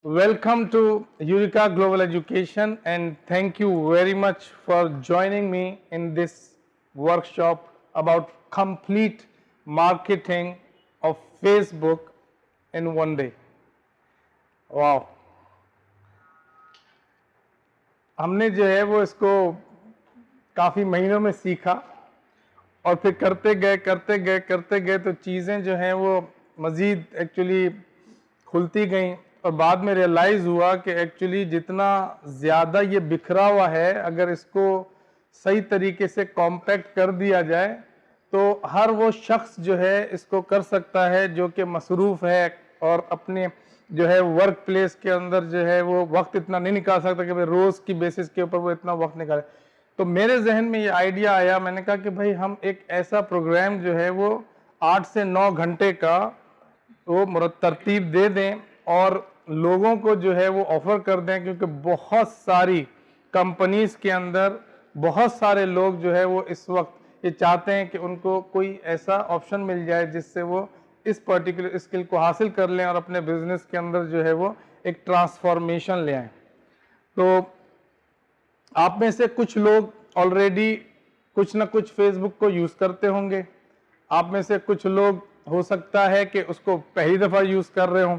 Welcome to Eureka Global Education, and thank you very much for joining me in this workshop about complete marketing of Facebook in one day. Wow! हमने जो है वो इसको काफ़ी महीनों में सीखा और फिर करते गए तो चीज़ें जो हैं वो मज़ीद एक्चुअली खुलती गई और बाद में रियलाइज़ हुआ कि एक्चुअली जितना ज़्यादा ये बिखरा हुआ है, अगर इसको सही तरीके से कॉम्पैक्ट कर दिया जाए तो हर वो शख्स जो है इसको कर सकता है जो कि मसरूफ़ है और अपने जो है वर्क प्लेस के अंदर जो है वो वक्त इतना नहीं निकाल सकता कि भाई रोज़ की बेसिस के ऊपर वो इतना वक्त निकाले। तो मेरे जहन में ये आइडिया आया, मैंने कहा कि भाई हम एक ऐसा प्रोग्राम जो है वो 8 से 9 घंटे का वो तरतीब दे दें और लोगों को जो है वो ऑफर कर दें, क्योंकि बहुत सारी कंपनीज के अंदर बहुत सारे लोग जो है वो इस वक्त ये चाहते हैं कि उनको कोई ऐसा ऑप्शन मिल जाए जिससे वो इस पर्टिकुलर स्किल को हासिल कर लें और अपने बिजनेस के अंदर जो है वो एक ट्रांसफॉर्मेशन ले आएं। तो आप में से कुछ लोग ऑलरेडी कुछ ना कुछ फेसबुक को यूज़ करते होंगे, आप में से कुछ लोग हो सकता है कि उसको पहली दफ़ा यूज़ कर रहे हों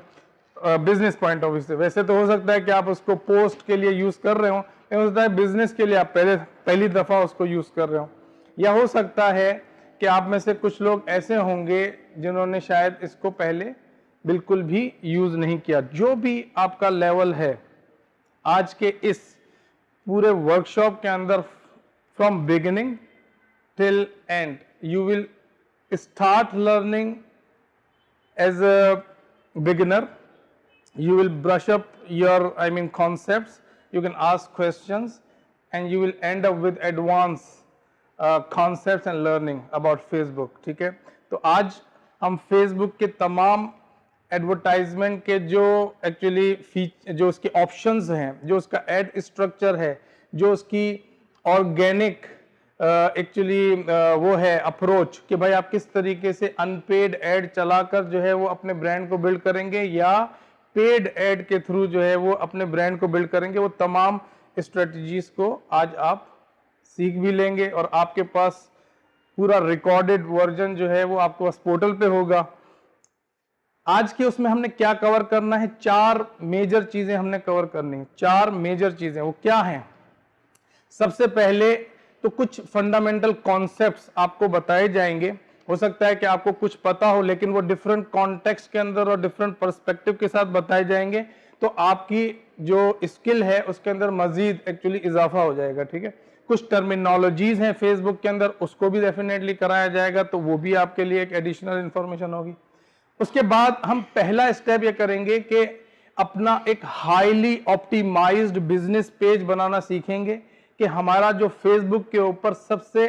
बिजनेस पॉइंट ऑफ व्यू से। वैसे तो हो सकता है कि आप उसको पोस्ट के लिए यूज़ कर रहे हो, लेकिन हो सकता है बिजनेस के लिए आप पहली दफ़ा उसको यूज़ कर रहे हो, या हो सकता है कि आप में से कुछ लोग ऐसे होंगे जिन्होंने शायद इसको पहले बिल्कुल भी यूज़ नहीं किया। जो भी आपका लेवल है, आज के इस पूरे वर्कशॉप के अंदर from beginning till and you will start learning as a beginner. You will brush up your concepts, you can ask questions, and you will end up with advanced concepts and learning about Facebook. ठीक है, तो आज हम Facebook के तमाम advertisement के जो actually जो उसके ऑप्शंस हैं, जो उसका एड स्ट्रक्चर है, जो उसकी ऑर्गेनिक एक्चुअली वो है अप्रोच कि भाई आप किस तरीके से अनपेड एड चलाकर जो है वो अपने ब्रांड को बिल्ड करेंगे या पेड एड के थ्रू जो है वो अपने ब्रांड को बिल्ड करेंगे, वो तमाम स्ट्रेटजीज को आज आप सीख भी लेंगे और आपके पास पूरा रिकॉर्डेड वर्जन जो है वो आपके पास पोर्टल पे होगा। आज के उसमें हमने क्या कवर करना है, 4 मेजर चीजें हमने कवर करनी है। 4 मेजर चीजें वो क्या हैं? सबसे पहले तो कुछ फंडामेंटल कॉन्सेप्ट्स आपको बताए जाएंगे। हो सकता है कि आपको कुछ पता हो, लेकिन वो डिफरेंट कॉन्टेक्स्ट के अंदर और डिफरेंट पर्सपेक्टिव के साथ बताए जाएंगे, तो आपकी जो स्किल है उसके अंदर मजीद एक्चुअली इजाफा हो जाएगा। ठीक है, कुछ टर्मिनोलॉजीज हैं फेसबुक के अंदर, उसको भी डेफिनेटली कराया जाएगा, तो वो भी आपके लिए एक एडिशनल इंफॉर्मेशन होगी। उसके बाद हम पहला स्टेप ये करेंगे कि अपना एक हाईली ऑप्टिमाइज्ड बिजनेस पेज बनाना सीखेंगे कि हमारा जो फेसबुक के ऊपर सबसे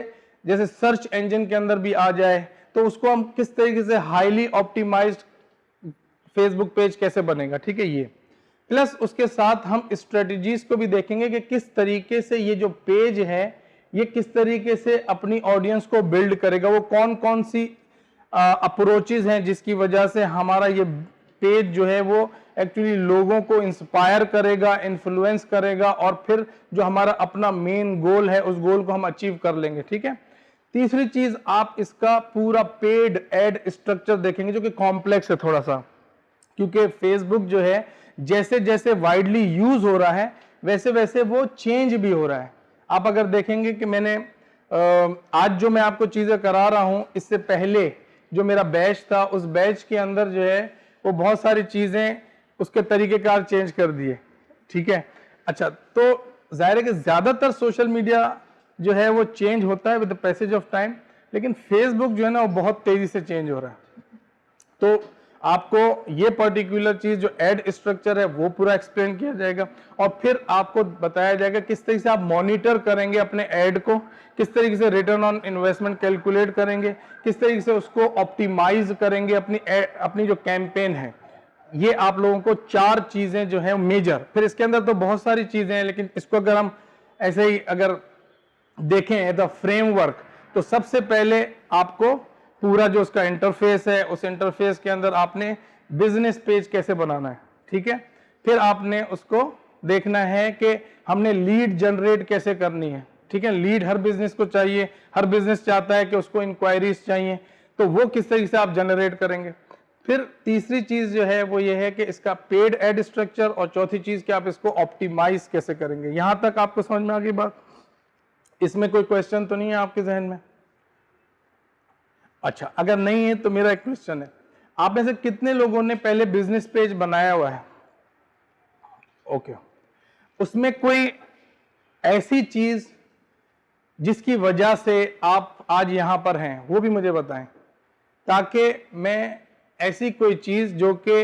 जैसे सर्च इंजन के अंदर भी आ जाए, तो उसको हम किस तरीके से हाईली ऑप्टिमाइज्ड फेसबुक पेज कैसे बनेगा। ठीक है, ये प्लस उसके साथ हम स्ट्रेटजीज को भी देखेंगे कि किस तरीके से ये जो पेज है ये किस तरीके से अपनी ऑडियंस को बिल्ड करेगा, वो कौन कौन सी अप्रोचेज हैं जिसकी वजह से हमारा ये पेज जो है वो एक्चुअली लोगों को इंस्पायर करेगा, इन्फ्लुएंस करेगा और फिर जो हमारा अपना मेन गोल है उस गोल को हम अचीव कर लेंगे। ठीक है, तीसरी चीज आप इसका पूरा पेड एड स्ट्रक्चर देखेंगे जो कि कॉम्प्लेक्स है थोड़ा सा, क्योंकि फेसबुक जो है जैसे जैसे वाइडली यूज हो रहा है वैसे वैसे वो चेंज भी हो रहा है। आप अगर देखेंगे कि मैंने आज जो मैं आपको चीजें करा रहा हूं, इससे पहले जो मेरा बैच था उस बैच के अंदर जो है वो बहुत सारी चीजें उसके तरीकेकार चेंज कर दिए। ठीक है, अच्छा, तो जाहिर है कि ज्यादातर सोशल मीडिया जो है वो चेंज होता है with the passage of time, लेकिन फेसबुक जो है ना वो बहुत तेजी से चेंज हो रहा है। तो आपको ये पर्टिकुलर चीज जो एड स्ट्रक्चर है वो पूरा एक्सप्लेन किया जाएगा और फिर आपको बताया जाएगा किस तरीके से आप मॉनिटर करेंगे अपने एड को, किस तरीके से रिटर्न ऑन इन्वेस्टमेंट कैलकुलेट करेंगे, किस तरीके से उसको ऑप्टिमाइज करेंगे अपनी जो कैंपेन है। ये आप लोगों को 4 चीजें जो है मेजर, फिर इसके अंदर तो बहुत सारी चीजें हैं, लेकिन इसको अगर हम ऐसे ही अगर देखें द फ्रेमवर्क, तो सबसे पहले आपको पूरा जो उसका इंटरफेस है उस इंटरफेस के अंदर आपने बिजनेस पेज कैसे बनाना है। ठीक है, फिर आपने उसको देखना है कि हमने लीड जनरेट कैसे करनी है, ठीक है। लीड हर बिजनेस को चाहिए, हर बिजनेस चाहता है कि उसको इंक्वायरीज चाहिए, तो वो किस तरीके से आप जनरेट करेंगे। फिर तीसरी चीज जो है वो ये है कि इसका पेड एड स्ट्रक्चर, और चौथी चीज कि आप इसको ऑप्टिमाइज कैसे करेंगे। यहां तक आपको समझ में आ गई बात? इसमें कोई क्वेश्चन तो नहीं है आपके जहन में? अच्छा, अगर नहीं है तो मेरा एक क्वेश्चन है, आप में से कितने लोगों ने पहले बिजनेस पेज बनाया हुआ है? ओके, उसमें कोई ऐसी चीज जिसकी वजह से आप आज यहां पर हैं वो भी मुझे बताएं, ताकि मैं ऐसी कोई चीज जो कि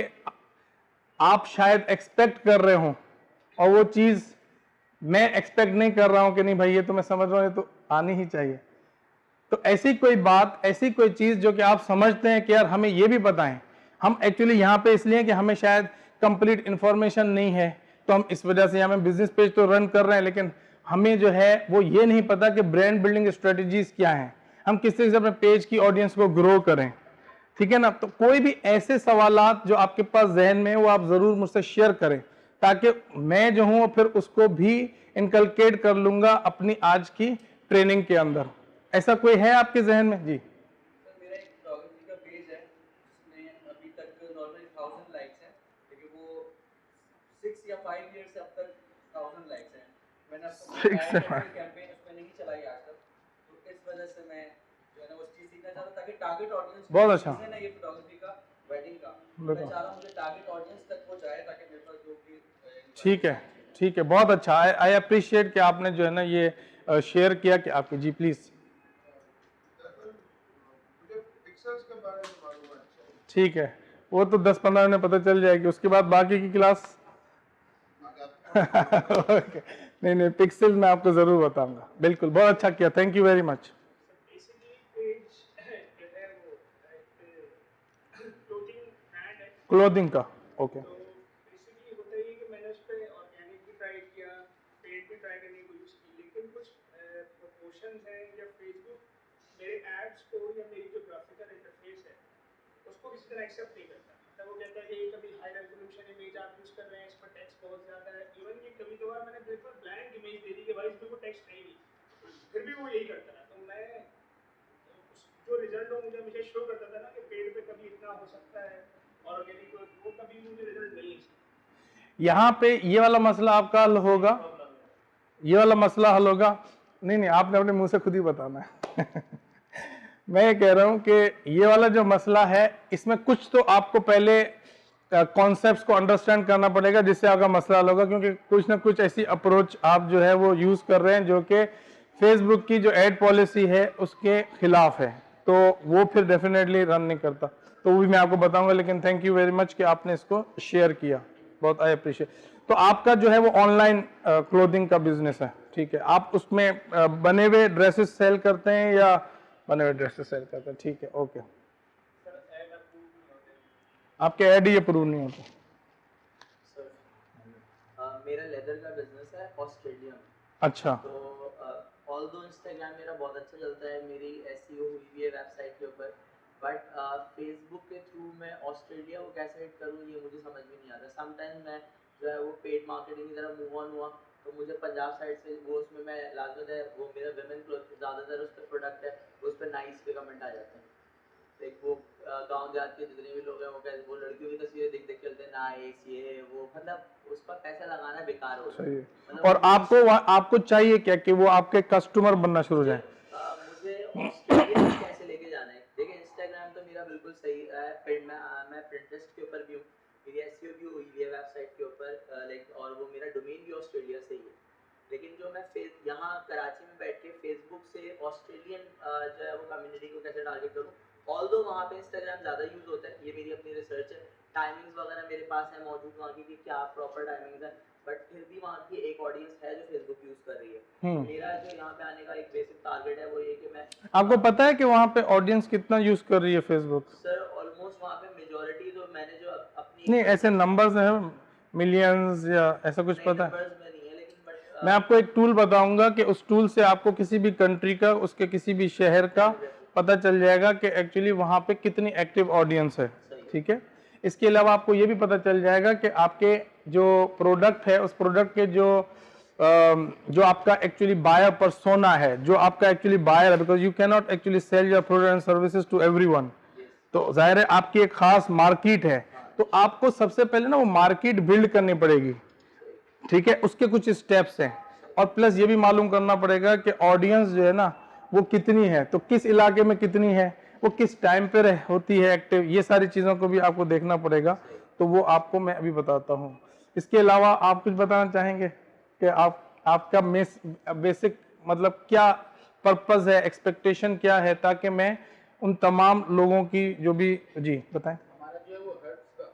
आप शायद एक्सपेक्ट कर रहे हो और वो चीज मैं एक्सपेक्ट नहीं कर रहा हूं कि नहीं भाई ये तो मैं समझ रहा हूं, ये तो आनी ही चाहिए, तो ऐसी कोई बात, ऐसी कोई चीज जो कि आप समझते हैं कि यार हमें ये भी पता है, हम एक्चुअली यहाँ पे इसलिए कि हमें शायद कंप्लीट इंफॉर्मेशन नहीं है, तो हम इस वजह से हमें बिजनेस पेज तो रन कर रहे हैं, लेकिन हमें जो है वो ये नहीं पता कि ब्रांड बिल्डिंग स्ट्रेटजीज क्या हैं, हम किस तरीके से अपने पेज की ऑडियंस को ग्रो करें, ठीक है ना। तो कोई भी ऐसे सवालात जो आपके पास जहन में है वो आप जरूर मुझसे शेयर करें, ताकि मैं जो हूँ फिर उसको भी इनकलकेट कर लूंगा अपनी आज की ट्रेनिंग के अंदर। ऐसा कोई है आपके जहन में? जी सर, मेरा एक फोटोग्राफी का पेज है जिसमें अभी तक नॉर्मली 1000 लाइक्स हैं, लेकिन वो 6 या 5 ईयर से अब तक 1000 लाइक्स हैं। मैंने अपना कैंपेन उसमें नहीं चलाई आज तक, तो इस वजह से मैं जो है ना वो चीज़ सीखना चाहता हूँ, ताकि टारगेट ऑडियंस बहुत अच्छा है ना ये फोटोग्राफी का, वेडिंग का, मैं चाह रहा हूँ मुझे टारगेट ऑडियंस तक वो जाए, ताकि मेरे पास जो भी ठीक है, ठीक है, बहुत अच्छा। आई अप्रिशिएट कि आपने जो है ना ये शेयर किया कि आपके। जी प्लीज। ठीक है, वो तो 10-15 में पता चल जाएगी, उसके बाद बाकी की क्लास okay. नहीं नहीं, पिक्सल मैं आपको जरूर बताऊंगा। बिल्कुल, बहुत अच्छा किया, thank you very much. Clothing का, ओके। एक्सेप्ट नहीं करता, तो वो कहता है कि ये कभी हाई रेजोल्यूशन इमेज आप यूज कर रहे हैं, इसमें टेक्स्ट बहुत ज्यादा है। इवन ये कभी कभार मैंने बिल्कुल ब्लैंक इमेज दे दी कि भाई इसमें कोई टेक्स्ट है ही नहीं, फिर भी वो यही करता है। तो मैं जो रिजल्ट वो मुझे हमेशा शो करता था ना कि पेड़ पे कभी इतना हो सकता है और ऑर्गेनिक, वो कभी मुझे रिजल्ट नहीं है। यहाँ पे ये वाला मसला आपका हल होगा, ये वाला मसला हल होगा। नहीं नहीं, आपने अपने मुंह से खुद ही बताना है मैं ये कह रहा हूं कि ये वाला जो मसला है इसमें कुछ तो आपको पहले कॉन्सेप्ट्स को अंडरस्टैंड करना पड़ेगा जिससे आपका मसला हल होगा, क्योंकि कुछ ना कुछ ऐसी अप्रोच आप जो है वो यूज कर रहे हैं जो कि फेसबुक की जो एड पॉलिसी है उसके खिलाफ है, तो वो फिर डेफिनेटली रन नहीं करता, तो वो भी मैं आपको बताऊंगा। लेकिन थैंक यू वेरी मच कि आपने इसको शेयर किया, बहुत आई अप्रिशिएट। तो आपका जो है वो ऑनलाइन क्लोथिंग का बिजनेस है, ठीक है। आप उसमें बने हुए ड्रेसेस सेल करते हैं या बने हुए ड्रेसेस सेल करते हैं? ठीक है, ओके। आपके ऐड ही अप्रूव नहीं होते? सर मेरा लेदर का बिजनेस है ऑस्ट्रेलिया में। अच्छा। तो ऑल्दो इंस्टाग्राम मेरा बहुत अच्छा चलता है, मेरी एसईओ हुई भी है वेबसाइट के ऊपर, बट फेसबुक के थ्रू मैं ऑस्ट्रेलिया को कैसे हिट करूँ ये मुझे समझ में नहीं आता। समटाइम मैं जो है वो पेड मार्केटिंग की तरफ मूव ऑन हुआ, तो मुझे पंजाब साइड से वो उसमें मैं लाजमत है वो मेरा विमेन क्लोथ ज़्यादातर उस पर प्रोडक्ट है, उस पर नाइस पे कमेंट आ जाते हैं। लाइक वो गांव देहात के जितने भी लोग हैं वो कहते, वो लड़कियों की तस्वीरें देख देख चलते हैं नाइस ये वो, मतलब उस पर पैसा लगाना बेकार होता है। मतलब और आपको आपको चाहिए क्या कि वो आपके कस्टमर बनना शुरू हो जाए? मुझे ऑस्ट्रेलिया कैसे लेके जाना है? देखिए इंस्टाग्राम तो मेरा बिल्कुल सही है, फिर मैं पिंटरेस्ट के ऊपर भी हूँ, मेरी एसईओ भी हुई है वेबसाइट के ऊपर, लाइक और वो मेरा डोमेन भी ऑस्ट्रेलिया से ही है। लेकिन जो मैं यहाँ कराची में बैठ के फेसबुक से ऑस्ट्रेलियन जो है वो कम्युनिटी को कैसे टारगेट करूँ, ऑल्दो वहाँ पे इंस्टाग्राम ज़्यादा यूज़ होता है, ये मेरी अपनी रिसर्च है, टाइमिंग्स वगैरह मेरे पास है मौजूद वहाँ की कि क्या प्रॉपर टाइमिंग्स है, बट फिर भी वहाँ की एक ऑडियंस है जो फेसबुक यूज़ कर रही है। मेरा जो यहाँ पे आने का एक बेसिक टारगेट है वो ये कि मैं, आपको पता है कि वहाँ पे ऑडियंस कितना यूज कर रही है फेसबुक? सर ऑलमोस्ट वहाँ पे मेजॉरिटी जो मैंने जो अपनी नहीं, ऐसे नंबर्स हैं, मिलियंस या ऐसा कुछ पता है? नंबर्स में नहीं है, लेकिन बट मैं आपको एक टूल बताऊंगा कि उस टूल से आपको किसी भी कंट्री का, उसके किसी भी शहर का पता चल जाएगा कि एक्चुअली वहाँ पे कितनी एक्टिव ऑडियंस है, ठीक है। इसके अलावा आपको ये भी पता चल जाएगा कि आपके जो प्रोडक्ट है उस प्रोडक्ट के जो आपका एक्चुअली बायर पर्सोना है, जो आपका एक्चुअली बायर है, because you can not actually sell your product and services to everyone. तो जाहिर है आपकी एक खास मार्केट है, तो आपको सबसे पहले ना वो मार्केट बिल्ड करनी पड़ेगी, ठीक है। उसके कुछ स्टेप्स हैं, और प्लस ये भी मालूम करना पड़ेगा कि ऑडियंस जो है ना वो कितनी है, तो किस इलाके में कितनी है, वो किस टाइम पे होती है एक्टिव, ये सारी चीज़ों को भी आपको देखना पड़ेगा। तो वो आपको मैं अभी बताता हूँ। इसके अलावा आप कुछ बताना चाहेंगे कि आपका बेसिक मतलब क्या पर्पस है, एक्सपेक्टेशन क्या है, ताकि मैं उन तमाम लोगों की जो भी, जी बताएं। हमारा जो है वो हर्ब्स का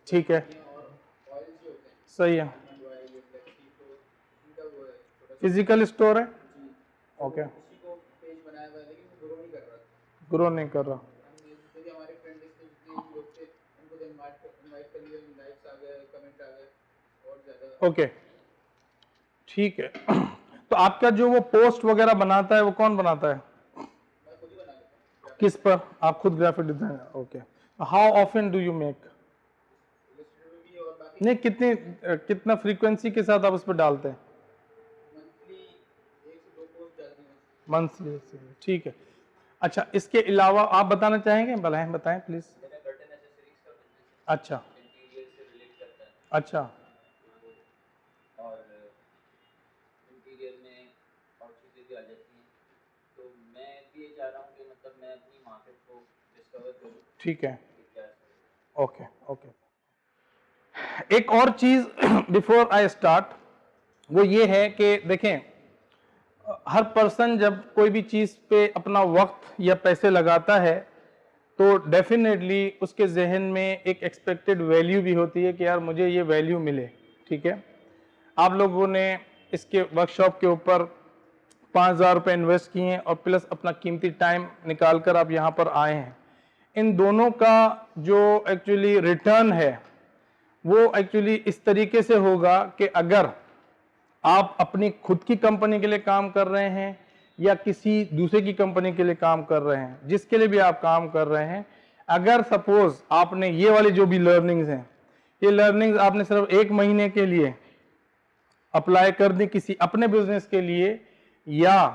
ठीक है, और ऑयल्स जो होते हैं, सही है। आलमंड ऑयल, ये फ्लैक्सी, तो इनका वो है छोटा सा फिजिकल स्टोर है, जी। ओके, उसी को पेज बनाया हुआ है, लेकिन वो ग्रो नहीं कर रहा था। ग्रो नहीं कर रहा, हम जैसे कि हमारे फ्रेंड लिस्ट में जितने भी लोग थे उनको तो इनवाइट कर लिया, लाइक्स आ गए, कमेंट आ गए, और ज़्यादा ओके, ठीक है। तो आपका जो वो पोस्ट वगैरह बनाता है वो कौन बनाता है, मैं खुद ही बना लेता हूँ। किस पर? आप खुद graphic designer, okay. How often do you make? Illustrator में भी और बाकी नहीं, कितना फ्रीक्वेंसी के साथ आप उस पर डालते हैं? मंथली 1 से 2 पोस्ट डालती हूँ। मंथली, ठीक है। अच्छा, इसके अलावा आप बताना चाहेंगे? बताएं प्लीज। मेरा कर्टन एक्सेसरीज का बिजनेस है, अच्छा इंटीरियर से रिलेट करता है, अच्छा, और इंटीरियर में और चीज़ें भी आ जाती हैं। तो मैं भी ये चाह रहा हूँ कि मतलब मैं अपनी मार्केट को डिस्कवर करूँ ठीक है, कि क्या है। Okay okay. एक और चीज बिफोर आई स्टार्ट, वो ये है कि देखें, हर पर्सन जब कोई भी चीज पे अपना वक्त या पैसे लगाता है तो डेफिनेटली उसके जहन में एक एक्सपेक्टेड वैल्यू भी होती है कि यार मुझे ये वैल्यू मिले, ठीक है। आप लोगों ने इसके वर्कशॉप के ऊपर 5,000 रुपये इन्वेस्ट किए हैं और प्लस अपना कीमती टाइम निकाल कर आप यहाँ पर आए हैं। इन दोनों का जो एक्चुअली रिटर्न है वो एक्चुअली इस तरीके से होगा कि अगर आप अपनी खुद की कंपनी के लिए काम कर रहे हैं या किसी दूसरे की कंपनी के लिए काम कर रहे हैं, जिसके लिए भी आप काम कर रहे हैं, अगर सपोज आपने ये वाली जो भी लर्निंग्स हैं, ये लर्निंग्स आपने सिर्फ 1 महीने के लिए अप्लाई कर दी किसी अपने बिजनेस के लिए या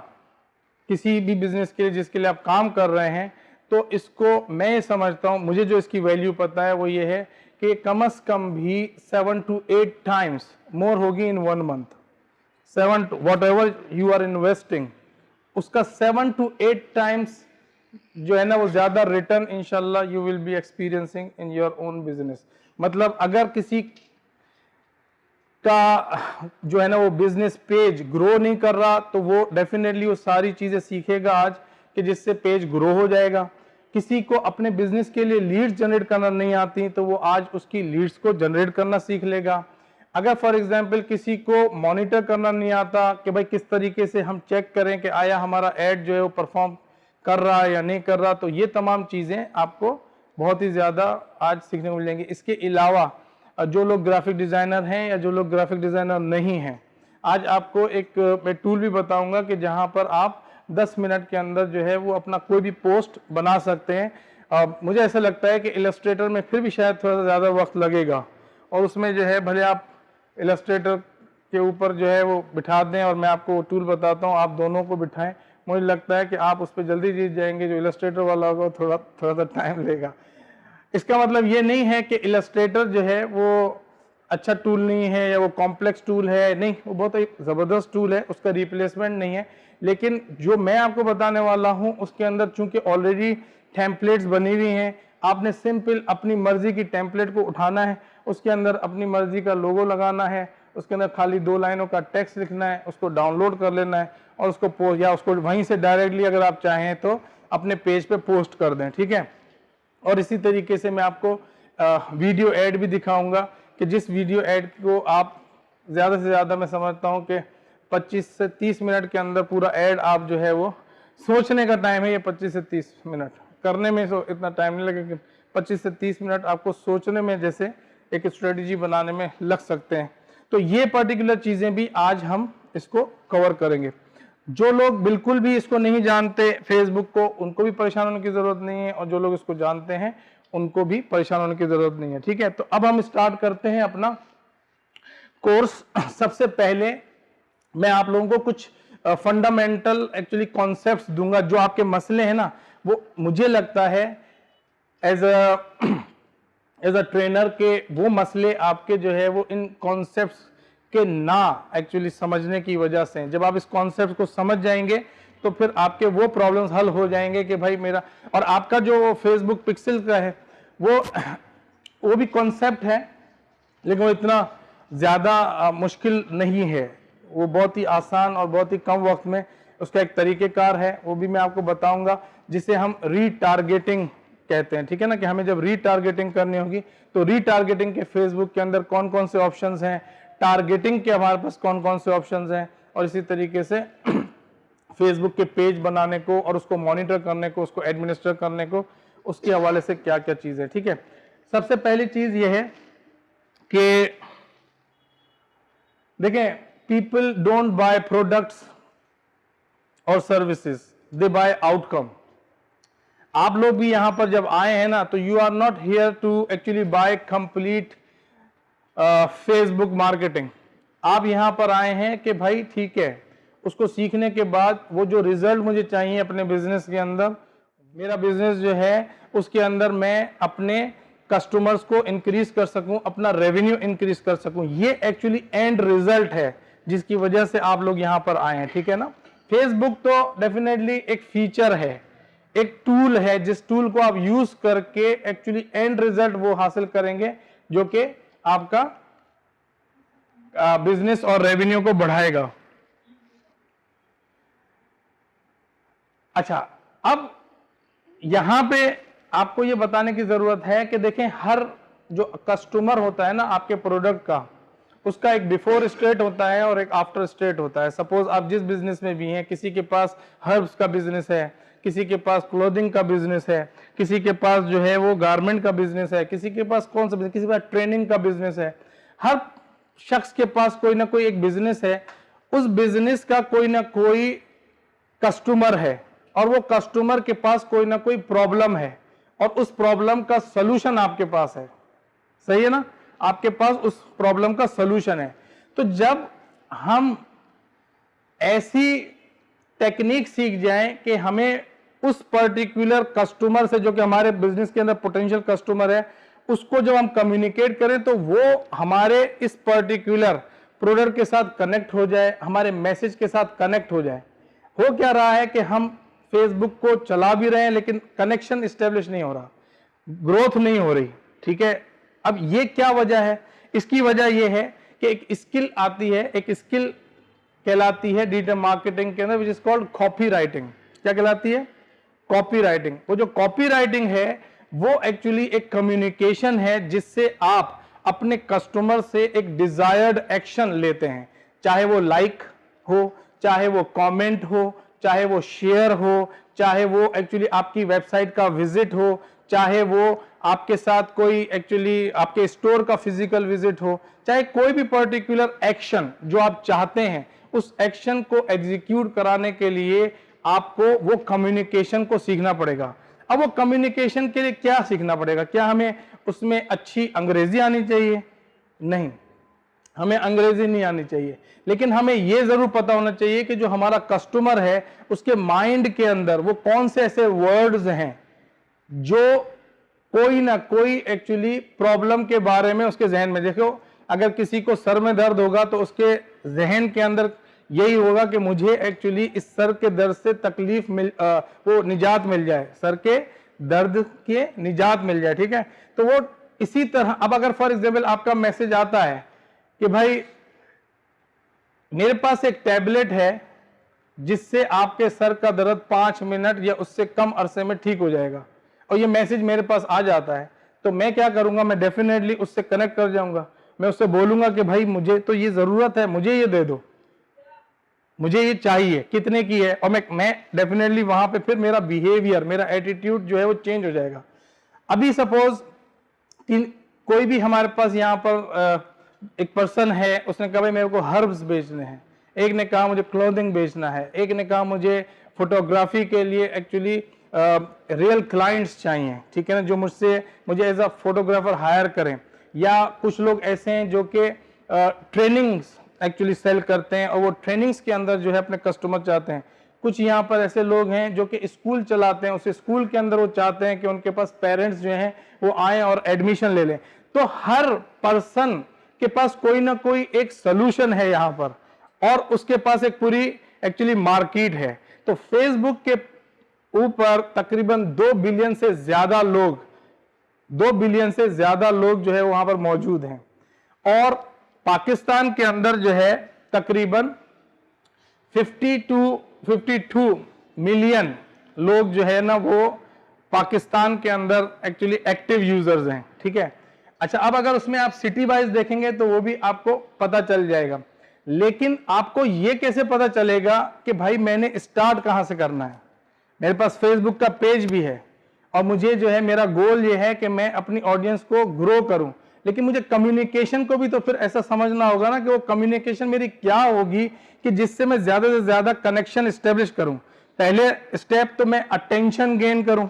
किसी भी बिजनेस के लिए जिसके लिए आप काम कर रहे हैं, तो इसको मैं ये समझता हूं, मुझे जो इसकी वैल्यू पता है वो ये है कि कम से कम भी 7 to 8 टाइम्स मोर होगी in 1 month. 7 whatever you are investing, उसका 7 to 8 टाइम्स जो है ना वो ज्यादा रिटर्न इंशाल्लाह you will be experiencing in your own business. मतलब अगर किसी का जो है ना वो बिजनेस पेज ग्रो नहीं कर रहा तो वो डेफिनेटली वो सारी चीजें सीखेगा आज कि जिससे पेज ग्रो हो जाएगा। किसी को अपने बिजनेस के लिए लीड्स जनरेट करना नहीं आती तो वो आज उसकी लीड्स को जनरेट करना सीख लेगा। अगर फॉर एग्जांपल किसी को मॉनिटर करना नहीं आता कि भाई किस तरीके से हम चेक करें कि आया हमारा ऐड जो है वो परफॉर्म कर रहा है या नहीं कर रहा, तो ये तमाम चीज़ें आपको बहुत ही ज़्यादा आज सीखने को मिलेंगी। इसके अलावा जो लोग ग्राफिक डिज़ाइनर हैं या जो लोग ग्राफिक डिज़ाइनर नहीं हैं, आज आपको एक मैं टूल भी बताऊंगा कि जहां पर आप 10 मिनट के अंदर जो है वो अपना कोई भी पोस्ट बना सकते हैं। मुझे ऐसा लगता है कि इलस्ट्रेटर में फिर भी शायद थोड़ा सा ज़्यादा वक्त लगेगा और उसमें जो है भले आप इलस्ट्रेटर के ऊपर जो है वो बिठा दें और मैं आपको टूल बताता हूँ, आप दोनों को बिठाएं, मुझे लगता है कि आप उस पर जल्दी जीत जाएंगे। जो इलस्ट्रेटर वाला होगा थोड़ा सा टाइम लेगा। इसका मतलब ये नहीं है कि इलस्ट्रेटर जो है वो अच्छा टूल नहीं है या वो कॉम्प्लेक्स टूल है, नहीं, वो बहुत ही ज़बरदस्त टूल है, उसका रिप्लेसमेंट नहीं है। लेकिन जो मैं आपको बताने वाला हूँ उसके अंदर चूंकि ऑलरेडी टेम्पलेट्स बनी हुई हैं, आपने सिंपल अपनी मर्जी की टेम्पलेट को उठाना है, उसके अंदर अपनी मर्जी का लोगो लगाना है, उसके अंदर खाली 2 लाइनों का टेक्स्ट लिखना है, उसको डाउनलोड कर लेना है और उसको पोस्ट या उसको वहीं से डायरेक्टली अगर आप चाहें तो अपने पेज पे पोस्ट कर दें, ठीक है। और इसी तरीके से मैं आपको वीडियो ऐड भी दिखाऊंगा कि जिस वीडियो ऐड को आप ज़्यादा से ज़्यादा, मैं समझता हूँ कि 25 से 30 मिनट के अंदर पूरा ऐड आप जो है वो, सोचने का टाइम है ये 25 से 30 मिनट, करने में इतना टाइम नहीं लगेगा। 25 से 30 मिनट आपको सोचने में जैसे एक स्ट्रेटजी बनाने में लग सकते हैं। तो ये पर्टिकुलर चीज़ें भी आज हम इसको कवर करेंगे। जो लोग बिल्कुल भी इसको नहीं जानते फेसबुक को, उनको भी परेशान होने की ज़रूरत नहीं है, और जो लोग इसको जानते हैं उनको भी परेशान होने की ज़रूरत नहीं है, ठीक है। तो अब हम स्टार्ट करते हैं अपना कोर्स सबसे पहले मैं आप लोगों को कुछ फंडामेंटल एक्चुअली कॉन्सेप्ट्स दूंगा, जो आपके मसले हैं ना, वो मुझे लगता है एज अ ट्रेनर के वो मसले आपके जो है वो इन कॉन्सेप्ट्स के ना एक्चुअली समझने की वजह से हैं। जब आप इस कॉन्सेप्ट को समझ जाएंगे तो फिर आपके वो प्रॉब्लम्स हल हो जाएंगे कि भाई मेरा, और आपका जो फेसबुक पिक्सल का है वो भी कॉन्सेप्ट है, लेकिन वो इतना ज़्यादा मुश्किल नहीं है, वो बहुत ही आसान और बहुत ही कम वक्त में उसका एक तरीक़ेकार है, वो भी मैं आपको बताऊंगा, जिसे हम रीटारगेटिंग कहते हैं। ठीक है ना, कि हमें जब रीटारगेटिंग करनी होगी तो रीटारगेटिंग के फेसबुक के अंदर कौन कौन से ऑप्शंस हैं, टारगेटिंग के हमारे पास कौन कौन से ऑप्शंस हैं, और इसी तरीके से फेसबुक के पेज बनाने को और उसको मॉनिटर करने को, उसको एडमिनिस्टर करने को, उसके हवाले से क्या क्या चीज़ है। ठीक है, सबसे पहली चीज़ यह है कि देखें, पीपल डोंट बाय प्रोडक्ट्स और सर्विसेज, दे बाय आउटकम। आप लोग भी यहां पर जब आए हैं ना, तो you are not here to actually buy complete Facebook marketing. आप यहां पर आए हैं कि भाई ठीक है, उसको सीखने के बाद वो जो रिजल्ट मुझे चाहिए अपने बिजनेस के अंदर, मेरा बिजनेस जो है उसके अंदर मैं अपने कस्टमर्स को इंक्रीज कर सकूं, अपना रेवेन्यू इंक्रीज कर सकूं, ये एक्चुअली एंड रिजल्ट है जिसकी वजह से आप लोग यहां पर आए हैं। ठीक है ना, फेसबुक तो डेफिनेटली एक फीचर है, एक टूल है, जिस टूल को आप यूज करके एक्चुअली एंड रिजल्ट वो हासिल करेंगे जो कि आपका बिजनेस और रेवेन्यू को बढ़ाएगा। अच्छा, अब यहां पे आपको ये बताने की जरूरत है कि देखें, हर जो कस्टमर होता है ना आपके प्रोडक्ट का, उसका एक बिफोर स्टेट होता है और एक आफ्टर स्टेट होता है। सपोज आप जिस बिजनेस में भी हैं, किसी के पास हर्ब्स का बिजनेस है, किसी के पास क्लोथिंग का बिजनेस है, किसी के पास जो है वो गारमेंट का बिजनेस है, किसी के पास कौन सा बिजनेस, किसी के पास ट्रेनिंग का बिजनेस है। हर शख्स के पास कोई ना कोई एक बिजनेस है, उस बिजनेस का कोई ना कोई कस्टमर है, और वो कस्टमर के पास कोई ना कोई प्रॉब्लम है, और उस प्रॉब्लम का सलूशन आपके पास है। सही है ना, आपके पास उस प्रॉब्लम का सलूशन है। तो जब हम ऐसी टेक्निक सीख जाएं कि हमें उस पर्टिकुलर कस्टमर से, जो कि हमारे बिजनेस के अंदर पोटेंशियल कस्टमर है, उसको जब हम कम्युनिकेट करें तो वो हमारे इस पर्टिकुलर प्रोडक्ट के साथ कनेक्ट हो जाए, हमारे मैसेज के साथ कनेक्ट हो जाए। हो क्या रहा है कि हम फेसबुक को चला भी रहे हैं लेकिन कनेक्शन इस्टेब्लिश नहीं हो रहा, ग्रोथ नहीं हो रही। ठीक है, अब ये क्या वजह है? इसकी वजह यह है कि एक स्किल आती है, एक स्किल कहलाती है डिजिटल मार्केटिंग के अंदर, which is called copy writing. क्या कहलाती है? Copy writing. वो जो कॉपी राइटिंग है वो एक्चुअली एक कम्युनिकेशन है जिससे आप अपने कस्टमर से एक डिजायर्ड एक्शन लेते हैं, चाहे वो लाइक हो, चाहे वो कमेंट हो, चाहे वो शेयर हो, चाहे वो एक्चुअली आपकी वेबसाइट का विजिट हो, चाहे वो आपके साथ कोई एक्चुअली आपके स्टोर का फिजिकल विजिट हो, चाहे कोई भी पर्टिकुलर एक्शन जो आप चाहते हैं, उस एक्शन को एग्जीक्यूट कराने के लिए आपको वो कम्युनिकेशन को सीखना पड़ेगा। अब वो कम्युनिकेशन के लिए क्या सीखना पड़ेगा? क्या हमें उसमें अच्छी अंग्रेजी आनी चाहिए? नहीं, हमें अंग्रेजी नहीं आनी चाहिए, लेकिन हमें यह जरूर पता होना चाहिए कि जो हमारा कस्टमर है उसके माइंड के अंदर वो कौन से ऐसे वर्ड्स हैं जो कोई ना कोई एक्चुअली प्रॉब्लम के बारे में उसके जहन में। देखो, अगर किसी को सर में दर्द होगा तो उसके जहन के अंदर यही होगा कि मुझे एक्चुअली इस सर के दर्द से तकलीफ वो निजात मिल जाए, सर के दर्द के निजात मिल जाए। ठीक है, तो वो इसी तरह, अब अगर फॉर एग्जाम्पल आपका मैसेज आता है कि भाई मेरे पास एक टैबलेट है जिससे आपके सर का दर्द 5 मिनट या उससे कम अरसे में ठीक हो जाएगा, और ये मैसेज मेरे पास आ जाता है, तो मैं क्या करूंगा? मैं डेफिनेटली उससे कनेक्ट कर जाऊंगा। मैं उससे बोलूंगा कि भाई मुझे तो ये जरूरत है, मुझे ये दे दो, मुझे ये चाहिए, कितने की है? और मैं डेफिनेटली वहां पे फिर मेरा बिहेवियर, मेरा एटीट्यूड जो है वो चेंज हो जाएगा। अभी सपोज कोई भी हमारे पास यहाँ पर एक पर्सन है, उसने कहा भाई मेरे को हर्ब्स बेचने हैं, एक ने कहा मुझे क्लोथिंग बेचना है, एक ने कहा मुझे फोटोग्राफी के लिए एक्चुअली रियल क्लाइंट्स चाहिए। ठीक है ना, जो मुझे एज अ फोटोग्राफर हायर करें, या कुछ लोग ऐसे हैं जो कि ट्रेनिंग्स एक्चुअली सेल करते हैं और वो ट्रेनिंग्स के अंदर जो है अपने कस्टमर चाहते हैं। कुछ यहाँ पर ऐसे लोग हैं जो कि स्कूल चलाते हैं, उस स्कूल के अंदर वो चाहते हैं कि उनके पास पेरेंट्स जो हैं वो आए और एडमिशन ले लें। तो हर पर्सन के पास कोई ना कोई एक सोल्यूशन है यहाँ पर, और उसके पास एक पूरी एक्चुअली मार्केट है। तो फेसबुक के ऊपर तकरीबन 2 बिलियन से ज्यादा लोग, 2 बिलियन से ज्यादा लोग जो है वहां पर मौजूद हैं। और पाकिस्तान के अंदर जो है तकरीबन 52 मिलियन लोग जो है ना वो पाकिस्तान के अंदर एक्चुअली एक्टिव यूजर्स हैं, ठीक है। अच्छा, अब अगर उसमें आप सिटी वाइज देखेंगे तो वो भी आपको पता चल जाएगा, लेकिन आपको ये कैसे पता चलेगा कि भाई मैंने स्टार्ट कहां से करना है। मेरे पास फेसबुक का पेज भी है और मुझे जो है मेरा गोल ये है कि मैं अपनी ऑडियंस को ग्रो करूं, लेकिन मुझे कम्युनिकेशन को भी तो फिर ऐसा समझना होगा ना कि वो कम्युनिकेशन मेरी क्या होगी कि जिससे मैं ज्यादा से ज्यादा कनेक्शन स्टेब्लिश करूं। पहले स्टेप तो मैं अटेंशन गेन करूं,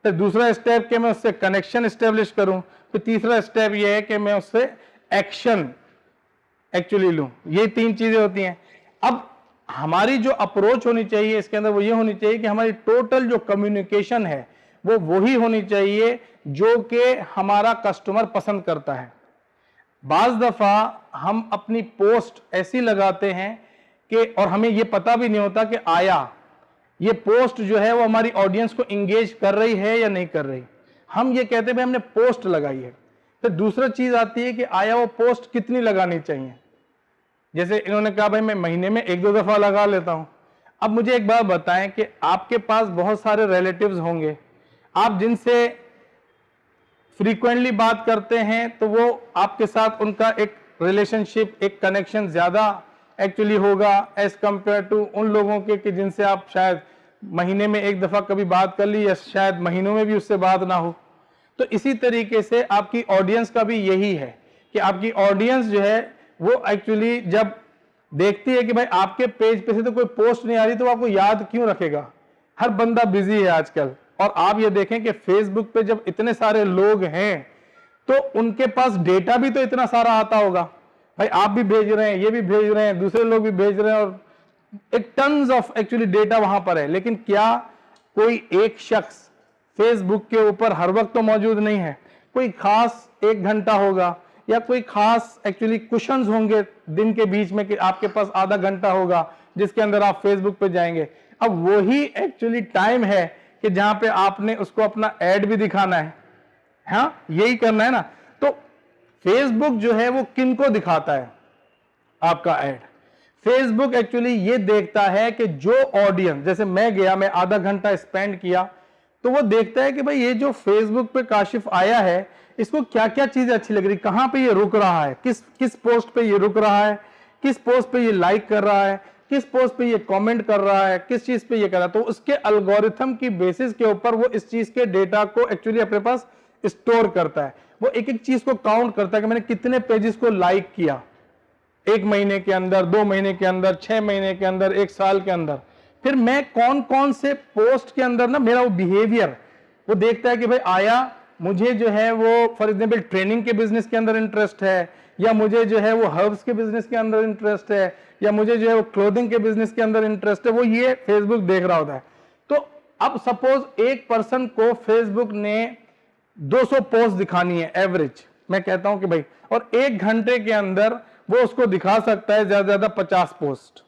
फिर दूसरा स्टेप कि मैं उससे कनेक्शन स्टेब्लिश करूं, फिर तीसरा स्टेप ये है कि मैं उससे एक्शन एक्चुअली लूं। ये 3 चीजें होती हैं। अब हमारी जो अप्रोच होनी चाहिए इसके अंदर वो ये होनी चाहिए कि हमारी टोटल जो कम्युनिकेशन है वो वही होनी चाहिए जो कि हमारा कस्टमर पसंद करता है। बाज दफा हम अपनी पोस्ट ऐसी लगाते हैं कि और हमें ये पता भी नहीं होता कि आया ये पोस्ट जो है वो हमारी ऑडियंस को इंगेज कर रही है या नहीं कर रही। हम ये कहते हैं भाई हमने पोस्ट लगाई है। फिर दूसरा चीज आती है कि आया वो पोस्ट कितनी लगानी चाहिए। जैसे इन्होंने कहा भाई मैं महीने में 1-2 दफा लगा लेता हूं। अब मुझे एक बात बताएं कि आपके पास बहुत सारे रिलेटिव्स होंगे, आप जिनसे फ्रीक्वेंटली बात करते हैं तो वो आपके साथ उनका एक रिलेशनशिप, एक कनेक्शन ज्यादा एक्चुअली होगा एज कंपेयर टू उन लोगों के कि जिनसे आप शायद महीने में 1 दफा कभी बात कर ली या शायद महीनों में भी उससे बात ना हो। तो इसी तरीके से आपकी ऑडियंस का भी यही है कि आपकी ऑडियंस जो है वो एक्चुअली जब देखती है कि भाई आपके पेज पे से तो कोई पोस्ट नहीं आ रही तो आपको याद क्यों रखेगा। हर बंदा बिजी है आजकल, और आप ये देखें कि फेसबुक पे जब इतने सारे लोग हैं तो उनके पास डेटा भी तो इतना सारा आता होगा। भाई आप भी भेज रहे हैं, ये भी भेज रहे हैं, दूसरे लोग भी भेज रहे हैं, और एक टन्स ऑफ एक्चुअली डेटा वहां पर है। लेकिन क्या कोई एक शख्स फेसबुक के ऊपर हर वक्त तो मौजूद नहीं है। कोई खास 1 घंटा होगा या कोई खास एक्चुअली कुशंस होंगे दिन के बीच में कि आपके पास आधा घंटा होगा जिसके अंदर आप फेसबुक पे जाएंगे। अब वही एक्चुअली टाइम है कि जहां पे आपने उसको अपना एड भी दिखाना है। हाँ, यही करना है ना। तो फेसबुक जो है वो किनको दिखाता है आपका एड। फेसबुक एक्चुअली ये देखता है कि जो ऑडियंस, जैसे मैं गया, मैं आधा घंटा स्पेंड किया, तो वो देखता है कि भाई ये जो फेसबुक पे काशिफ आया है इसको क्या क्या चीजें अच्छी लग रही, कहां पे ये रुक रहा है, किस पोस्ट पे ये रुक रहा है, किस पोस्ट पे ये लाइक कर रहा है, किस पोस्ट पे ये कमेंट कर रहा है, किस चीज पे ये कर रहा है। तो उसके एल्गोरिथम की बेसिस के ऊपर वो इस चीज के डेटा को एक्चुअली अपने पास स्टोर करता है। वो एक एक चीज को काउंट करता है कि मैंने कितने पेजेस को लाइक किया 1 महीने के अंदर, 2 महीने के अंदर, 6 महीने के अंदर, 1 साल के अंदर। फिर मैं कौन कौन से पोस्ट के अंदर ना मेरा वो बिहेवियर वो देखता है कि भाई आया मुझे जो है वो फॉर एग्जाम्पल ट्रेनिंग के बिजनेस के अंदर इंटरेस्ट है, या मुझे जो है वो हर्ब्स के बिजनेस के अंदर इंटरेस्ट है, या मुझे जो है वो क्लोथिंग के बिजनेस के अंदर इंटरेस्ट है। वो ये फेसबुक देख रहा होता है। तो अब सपोज एक पर्सन को फेसबुक ने 200 पोस्ट दिखानी है एवरेज, मैं कहता हूं कि भाई, और 1 घंटे के अंदर वो उसको दिखा सकता है ज्यादा ज्यादा 50 पोस्ट,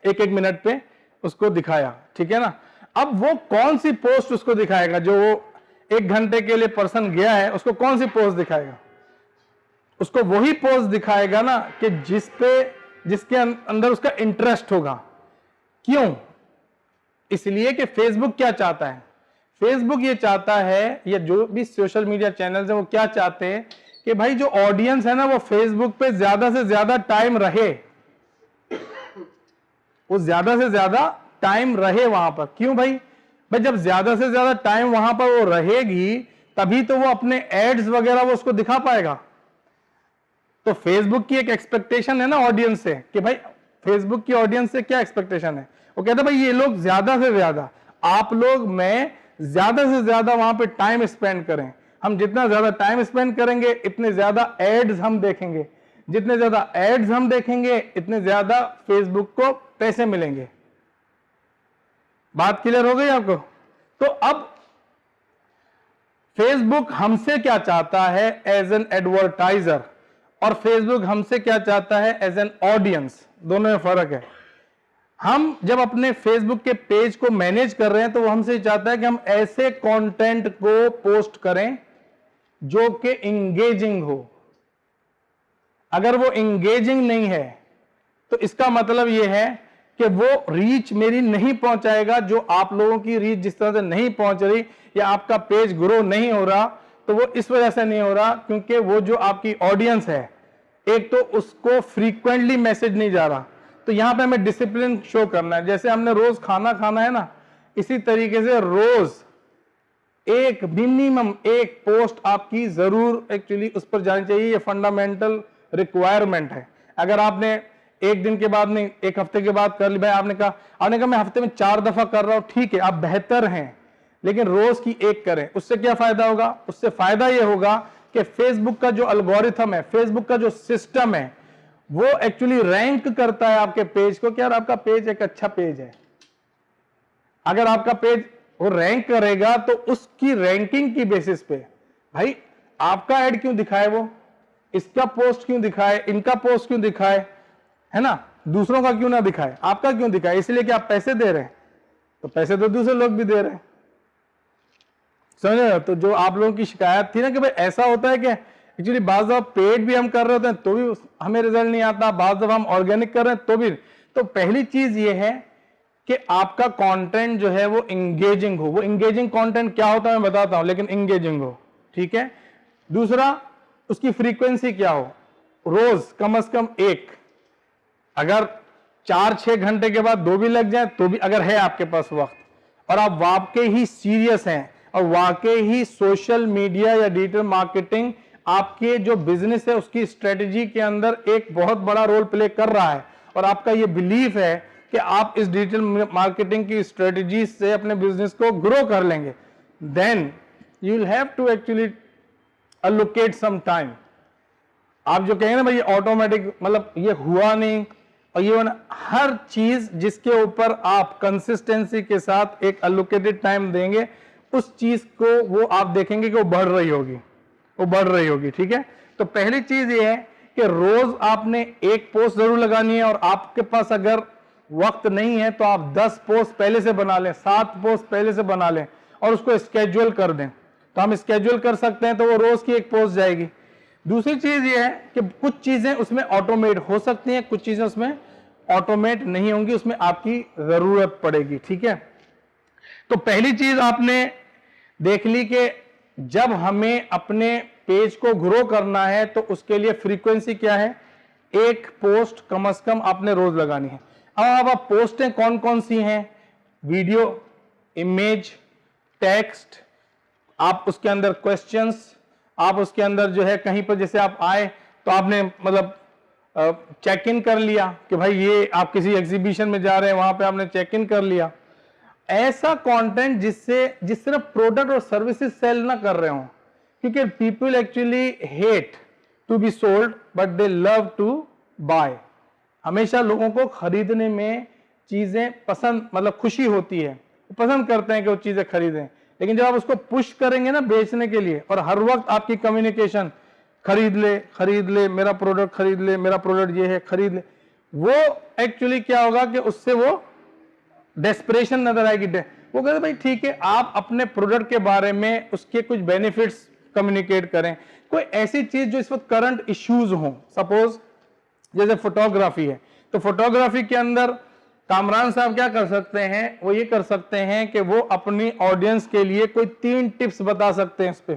1-1 मिनट पे उसको दिखाया, ठीक है ना। अब वो कौन सी पोस्ट उसको दिखाएगा, जो वो 1 घंटे के लिए पर्सन गया है उसको कौन सी पोस्ट दिखाएगा? उसको वही पोस्ट दिखाएगा ना कि जिसके अंदर उसका इंटरेस्ट होगा। क्यों? इसलिए कि फेसबुक क्या चाहता है, फेसबुक ये चाहता है, या जो भी सोशल मीडिया चैनल्स हैं वो क्या चाहते हैं कि भाई जो ऑडियंस है ना वो फेसबुक पे ज्यादा से ज्यादा टाइम रहे, वो ज्यादा से ज्यादा टाइम रहे वहां पर। क्यों भाई? भाई जब ज्यादा से ज्यादा टाइम वहां पर वो रहेगी तभी तो वो अपने एड्स वगैरह वो उसको दिखा पाएगा। तो फेसबुक की एक एक्सपेक्टेशन है ना ऑडियंस से कि भाई फेसबुक की ऑडियंस से क्या एक्सपेक्टेशन है, वो कहता है भाई ये लोग ज्यादा से ज्यादा, आप लोग मैं ज्यादा से ज्यादा वहां पे टाइम स्पेंड करें। हम जितना ज्यादा टाइम स्पेंड करेंगे इतने ज्यादा एड्स हम देखेंगे, जितने ज्यादा एड्स हम देखेंगे इतने ज्यादा फेसबुक को पैसे मिलेंगे। बात क्लियर हो गई आपको? तो अब फेसबुक हमसे क्या चाहता है एज एन एडवर्टाइजर, और फेसबुक हमसे क्या चाहता है एज एन ऑडियंस, दोनों में फर्क है। हम जब अपने फेसबुक के पेज को मैनेज कर रहे हैं तो वो हमसे चाहता है कि हम ऐसे कंटेंट को पोस्ट करें जो कि इंगेजिंग हो। अगर वो इंगेजिंग नहीं है तो इसका मतलब यह है कि वो रीच मेरी नहीं पहुंचाएगा, जो आप लोगों की रीच जिस तरह से नहीं पहुंच रही या आपका पेज ग्रो नहीं हो रहा, तो वो इस वजह से नहीं हो रहा क्योंकि वो जो आपकी ऑडियंस है, एक तो उसको फ्रीक्वेंटली मैसेज नहीं जा रहा। तो यहां पे हमें डिसिप्लिन शो करना है। जैसे हमने रोज खाना खाना है ना, इसी तरीके से रोज एक मिनिमम एक पोस्ट आपकी जरूर एक्चुअली उस पर जानी चाहिए। ये फंडामेंटल रिक्वायरमेंट है। अगर आपने एक दिन के बाद नहीं, एक हफ्ते के बाद कर ली, भाई आपने कहा मैं हफ्ते में 4 दफा कर रहा हूं, ठीक है आप बेहतर हैं, लेकिन रोज की एक करें। उससे क्या फायदा होगा? उससे फायदा यह होगा कि फेसबुक का जो एल्गोरिथम है, फेसबुक का जो सिस्टम है, वो एक्चुअली रैंक करता है आपके पेज को कि यार आपका पेज एक अच्छा पेज है। अगर आपका पेज वो रैंक करेगा तो उसकी रैंकिंग की बेसिस पे भाई आपका ऐड क्यों दिखाए, वो इसका पोस्ट क्यों दिखाए, इनका पोस्ट क्यों दिखाए, है ना, दूसरों का क्यों ना दिखाए, आपका क्यों दिखाए? इसलिए कि आप पैसे दे रहे हैं, तो पैसे तो दूसरे लोग भी दे रहे हैं। समझ रहे हो? तो जो आप लोगों की शिकायत थी ना कि भाई ऐसा होता है कि एक्चुअली बाज़ दफा पेड भी हम कर रहे होते हैं तो भी हमें रिजल्ट नहीं आता, बाज़ दफा हम ऑर्गेनिक कर रहे हैं तो भी। तो पहली चीज ये है कि आपका कंटेंट जो है वो इंगेजिंग हो। वो इंगेजिंग कंटेंट क्या होता है मैं बताता हूं, लेकिन इंगेजिंग हो, ठीक है। दूसरा, उसकी फ्रीक्वेंसी क्या हो, रोज कम से कम एक, अगर 4-6 घंटे के बाद 2 भी लग जाए तो भी, अगर है आपके पास वक्त और आप वाकई ही सीरियस हैं और वाकई ही सोशल मीडिया या डिजिटल मार्केटिंग आपके जो बिजनेस है उसकी स्ट्रेटजी के अंदर एक बहुत बड़ा रोल प्ले कर रहा है, और आपका ये बिलीफ है कि आप इस डिजिटल मार्केटिंग की स्ट्रेटजी से अपने बिजनेस को ग्रो कर लेंगे, then you will have to actually allocate some time. आप जो कहेंगे ना भाई ऑटोमेटिक, मतलब ये हुआ नहीं, और ये हर चीज जिसके ऊपर आप कंसिस्टेंसी के साथ एक अलोकेटेड टाइम देंगे, उस चीज को वो आप देखेंगे कि वो बढ़ रही होगी, वो बढ़ रही होगी, ठीक है। तो पहली चीज ये है कि रोज आपने एक पोस्ट जरूर लगानी है, और आपके पास अगर वक्त नहीं है तो आप 10 पोस्ट पहले से बना लें, 7 पोस्ट पहले से बना लें और उसको स्केड्यूल कर दें। तो हम स्केड्यूल कर सकते हैं तो वो रोज की एक पोस्ट जाएगी। दूसरी चीज ये है कि कुछ चीजें उसमें ऑटोमेट हो सकती हैं, कुछ चीजें उसमें ऑटोमेट नहीं होंगी, उसमें आपकी जरूरत पड़ेगी, ठीक है। तो पहली चीज आपने देख ली कि जब हमें अपने पेज को ग्रो करना है तो उसके लिए फ्रीक्वेंसी क्या है, एक पोस्ट कम से कम आपने रोज लगानी है। अब आप पोस्टें कौन कौन सी हैं, वीडियो, इमेज, टेक्स्ट, आप उसके अंदर क्वेश्चंस, आप उसके अंदर जो है कहीं पर जैसे आप आए तो आपने मतलब चेक इन कर लिया कि भाई ये आप किसी एग्जीबिशन में जा रहे हैं, वहां पे आपने चेक इन कर लिया। ऐसा कंटेंट जिस सिर्फ प्रोडक्ट और सर्विसेज सेल ना कर रहे हो, क्योंकि people actually hate to be sold but they love to buy. हमेशा लोगों को खरीदने में चीजें पसंद, मतलब खुशी होती है, पसंद करते हैं कि वो चीजें खरीदें, लेकिन जब आप उसको पुश करेंगे ना बेचने के लिए, और हर वक्त आपकी कम्युनिकेशन खरीद ले मेरा प्रोडक्ट, खरीद ले मेरा प्रोडक्ट, ये है खरीद ले, वो एक्चुअली क्या होगा कि उससे वो डेस्परेशन नजर आएगी। वो कहते भाई ठीक है, आप अपने प्रोडक्ट के बारे में उसके कुछ बेनिफिट्स कम्युनिकेट करें, कोई ऐसी चीज जो इस वक्त करंट इश्यूज हो। सपोज जैसे फोटोग्राफी है, तो फोटोग्राफी के अंदर कामरान साहब क्या कर सकते हैं, वो ये कर सकते हैं कि वो अपनी ऑडियंस के लिए कोई 3 टिप्स बता सकते हैं। इस पे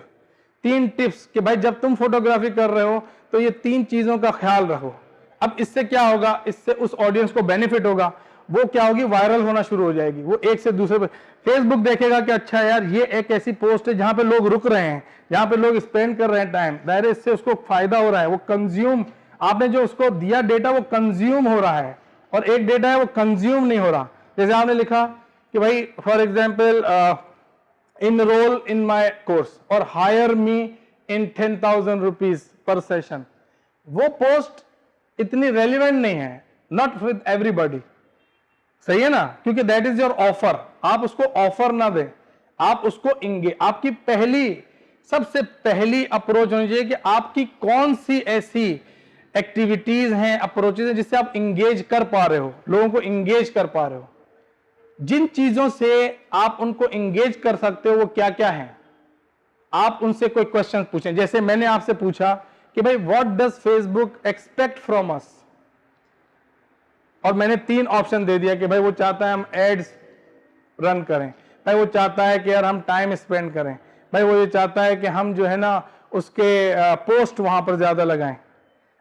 3 टिप्स कि भाई जब तुम फोटोग्राफी कर रहे हो तो ये 3 चीजों का ख्याल रखो। अब इससे क्या होगा, इससे उस ऑडियंस को बेनिफिट होगा, वो क्या होगी, वायरल होना शुरू हो जाएगी। वो एक से दूसरे पे फेसबुक देखेगा कि अच्छा यार ये एक ऐसी पोस्ट है जहां पे लोग रुक रहे हैं, जहां पे लोग स्पेंड कर रहे हैं टाइम, दायरे इससे उसको फायदा हो रहा है, वो कंज्यूम, आपने जो उसको दिया डेटा वो कंज्यूम हो रहा है, और एक डेटा है वो कंज्यूम नहीं हो रहा। जैसे आपने लिखा कि भाई for example enroll in my course और hire me in 10,000 rupees per session, वो पोस्ट इतनी रेलिवेंट नहीं है, नॉट विद एवरीबॉडी, सही है ना, क्योंकि दैट इज योर ऑफर। आप उसको ऑफर ना दें, आप उसको आपकी सबसे पहली अप्रोच होनी चाहिए कि आपकी कौन सी ऐसी एक्टिविटीज हैं, अप्रोचेज हैं जिससे आप इंगेज कर पा रहे हो, लोगों को इंगेज कर पा रहे हो। जिन चीजों से आप उनको इंगेज कर सकते हो वो क्या क्या है, आप उनसे कोई क्वेश्चन पूछें। जैसे मैंने आपसे पूछा कि भाई what does Facebook expect from us, और मैंने 3 ऑप्शन दे दिया कि भाई वो चाहता है हम एड्स रन करें, भाई वो चाहता है कि यार हम टाइम स्पेंड करें, भाई वो ये चाहता है कि हम जो है ना उसके पोस्ट वहां पर ज्यादा लगाएं।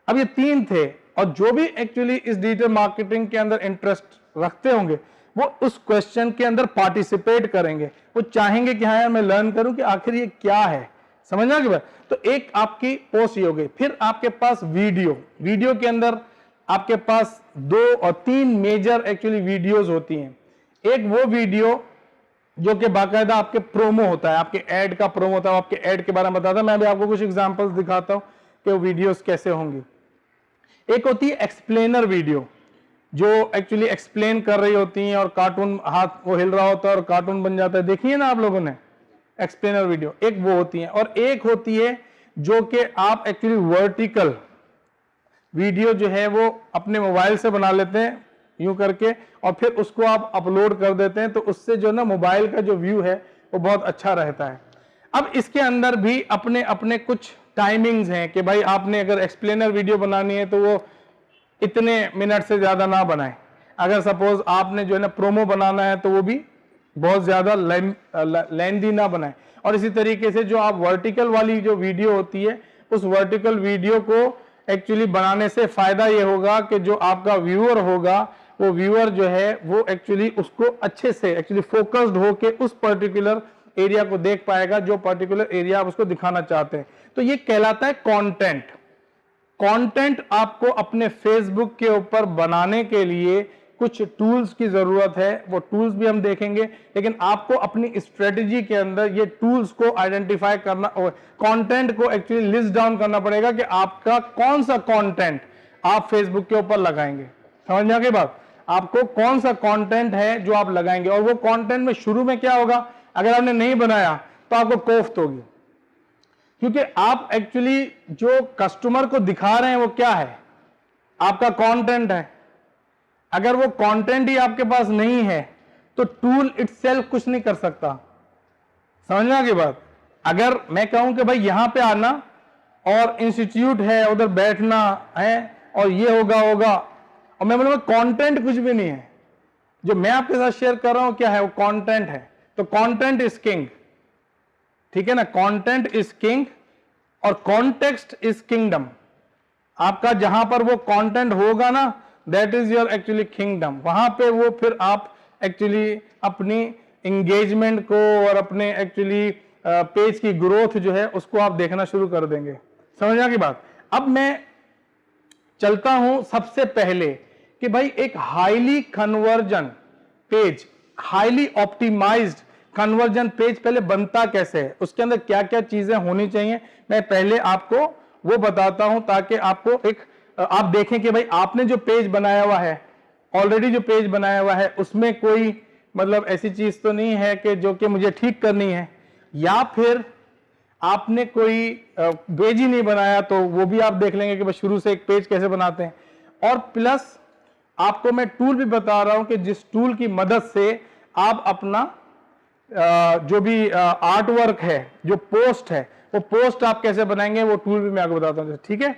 अब ये 3 थे, और जो भी एक्चुअली इस डिजिटल मार्केटिंग के अंदर इंटरेस्ट रखते होंगे वो उस क्वेश्चन के अंदर पार्टिसिपेट करेंगे, वो चाहेंगे कि हाँ यार मैं लर्न करूं कि आखिर ये क्या है, समझना कि बात। तो एक आपकी पोस्ट ये हो गई। फिर आपके पास वीडियो के अंदर आपके पास 2 और 3 मेजर एक्चुअली वीडियोस होती हैं। एक वो वीडियो जो कि बाकायदा आपके प्रोमो होता है, आपके ऐड का प्रोमो होता है, आपके ऐड के बारे में बताता है। मैं भी आपको कुछ एग्जांपल्स दिखाता हूं कि वो वीडियोस कैसे होंगी। एक होती है एक्सप्लेनर वीडियो, जो एक्चुअली एक्सप्लेन कर रही होती हैं और कार्टून हाथ वो हिल रहा होता है और कार्टून बन जाता है, देखिए ना आप लोगों ने एक्सप्लेनर वीडियो, एक वो होती है। और एक होती है जो कि आप एक्चुअली वर्टिकल वीडियो जो है वो अपने मोबाइल से बना लेते हैं यूं करके, और फिर उसको आप अपलोड कर देते हैं, तो उससे जो ना मोबाइल का जो व्यू है वो बहुत अच्छा रहता है। अब इसके अंदर भी अपने अपने कुछ टाइमिंग्स हैं कि भाई आपने अगर एक्सप्लेनर वीडियो बनानी है तो वो इतने मिनट से ज्यादा ना बनाए। अगर सपोज आपने जो है ना प्रोमो बनाना है तो वो भी बहुत ज्यादा लेंदी ना बनाए। और इसी तरीके से जो आप वर्टिकल वाली जो वीडियो होती है, उस वर्टिकल वीडियो को एक्चुअली बनाने से फायदा ये होगा कि जो आपका व्यूअर होगा वो व्यूअर जो है वो एक्चुअली उसको अच्छे से एक्चुअली फोकस्ड होके उस पर्टिकुलर एरिया को देख पाएगा, जो पर्टिकुलर एरिया आप उसको दिखाना चाहते हैं। तो ये कहलाता है कंटेंट। कंटेंट आपको अपने फेसबुक के ऊपर बनाने के लिए कुछ टूल्स की जरूरत है, वो टूल्स भी हम देखेंगे, लेकिन आपको अपनी स्ट्रेटजी के अंदर ये टूल्स को आइडेंटिफाई करना और कंटेंट को एक्चुअली लिस्ट डाउन करना पड़ेगा कि आपका कौन सा कंटेंट आप फेसबुक के ऊपर लगाएंगे। समझ में आ गई बात? आपको कौन सा कंटेंट है जो आप लगाएंगे, और वो कंटेंट में शुरू में क्या होगा, अगर आपने नहीं बनाया तो आपको कोफ्त होगी, क्योंकि आप एक्चुअली जो कस्टमर को दिखा रहे हैं वो क्या है, आपका कंटेंट है। अगर वो कंटेंट ही आपके पास नहीं है तो टूल इटसेल्फ कुछ नहीं कर सकता। समझना की बात? अगर मैं कहूं कि भाई यहां पे आना और इंस्टीट्यूट है, उधर बैठना है और ये होगा, और मैं बोलूंगा कंटेंट कुछ भी नहीं है, जो मैं आपके साथ शेयर कर रहा हूं क्या है, वो कंटेंट है। तो कंटेंट इज किंग, ठीक है ना, कंटेंट इज किंग और कॉन्टेक्स्ट इज किंगडम। आपका जहां पर वो कंटेंट होगा ना, that is your actually kingdom. वहां पे वो फिर आप एक्चुअली अपनी एंगेजमेंट को और अपने एक्चुअली पेज की ग्रोथ जो है उसको आप देखना शुरू कर देंगे। समझना की बात? अब मैं चलता हूं सबसे पहले कि भाई एक highly conversion page, highly optimized conversion page पहले बनता कैसे है, उसके अंदर क्या क्या चीजें होनी चाहिए, मैं पहले आपको वो बताता हूं, ताकि आपको एक आप देखें कि भाई आपने जो पेज बनाया हुआ है, ऑलरेडी जो पेज बनाया हुआ है, उसमें कोई मतलब ऐसी चीज तो नहीं है कि जो कि मुझे ठीक करनी है, या फिर आपने कोई पेज ही नहीं बनाया, तो वो भी आप देख लेंगे कि भाई शुरू से एक पेज कैसे बनाते हैं। और प्लस आपको मैं टूल भी बता रहा हूं कि जिस टूल की मदद से आप अपना जो भी आर्ट वर्क है, जो पोस्ट है, वो पोस्ट आप कैसे बनाएंगे, वो टूल भी मैं आपको बताता हूं। ठीक है?